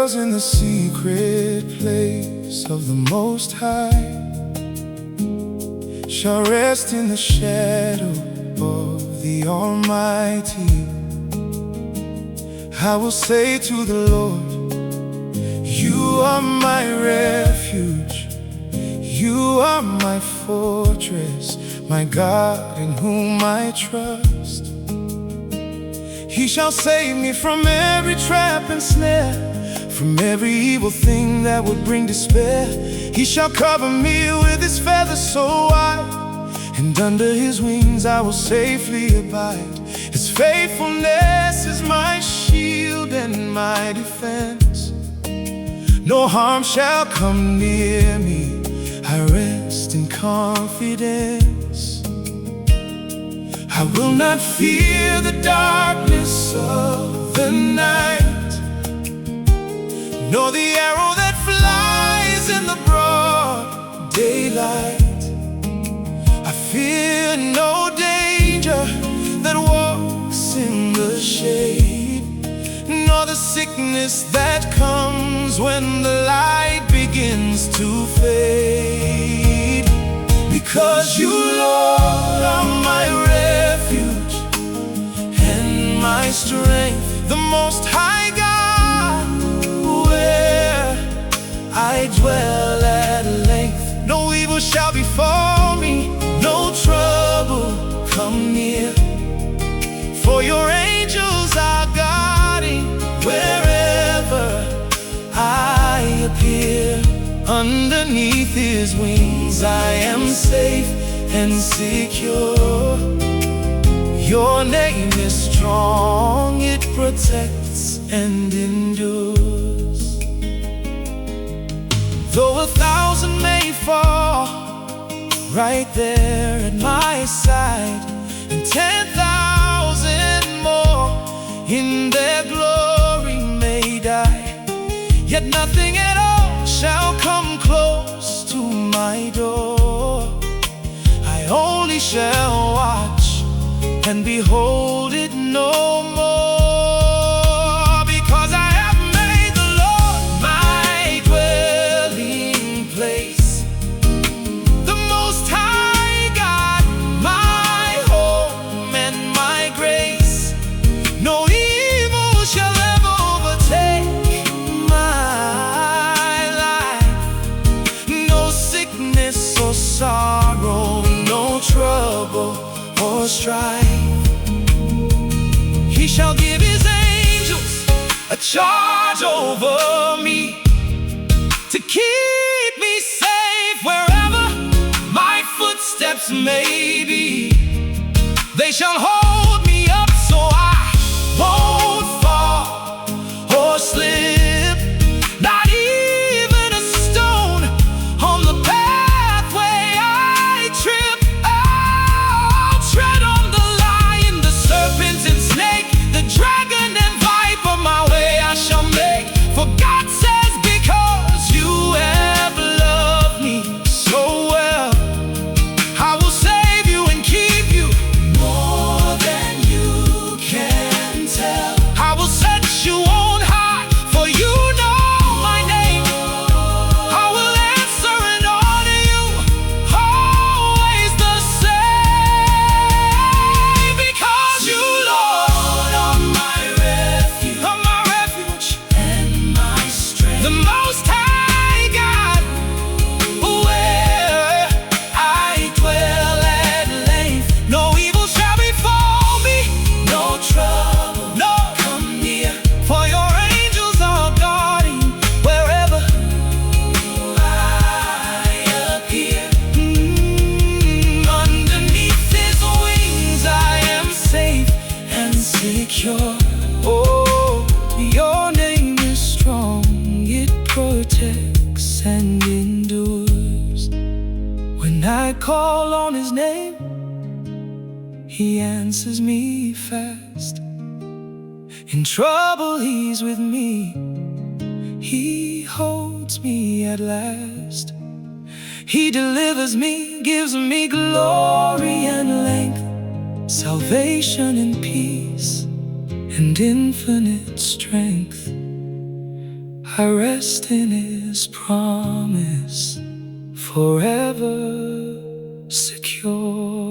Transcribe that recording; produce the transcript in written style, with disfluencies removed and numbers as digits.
dwells in the secret place of the Most High shall rest in the shadow of the Almighty. I will say to the Lord, You are my refuge, You are my fortress, my God in whom I trust. He shall save me from every trap and snare, from every evil thing that would bring despair. He shall cover me with His feathers so white, and under His wings I will safely abide. His faithfulness is my shield and my defense. No harm shall come near me, I rest in confidence. I will not fear the darkness of the night, nor the arrow that flies in the broad daylight. I fear no danger that walks in the shade, nor the sickness that comes when the light begins to fade. Because You, Lord, are my refuge and my strength, the Most High God, where I dwell at length. No evil shall befall me, no trouble come near. For Your angels are guarding wherever I appear. Underneath His wings I am safe and secure. Your name is strong, it protects and endures. Though 1,000 may fall right there at my side, and 10,000 more in their glory may die, yet nothing at all shall come close to my door. I only shall watch and behold it no more, because I have made the Lord my dwelling place, the Most High God my home and my grace. No evil shall ever overtake my life, no sickness or sorrow, no trouble or strife. He shall give His angels a charge over me, to keep me safe wherever my footsteps may be. They shall hold me up so I won't fall or slip, not even a stone on the pathway I trip. I'll tread on the lion, the serpent and snake, the dragon and viper, my way I shall make. For God says, because You have loved me so well, I will save you and keep you more than you can tell. I will set you on high, for You know my name. I will answer and honor You, always the same. Because You, Lord, are my refuge and my strength, the Most High God, where I dwell at length. No evil shall befall me, no trouble, no come near. For Your angels are guarding wherever I appear. Underneath His wings I am safe and secure. Oh, Your name is strong, it protects and endures. When I call on His name, He answers me fast. In trouble He's with me, He holds me at last. He delivers me, gives me glory and length, salvation and peace, and infinite strength. I rest in His promise, forever secure.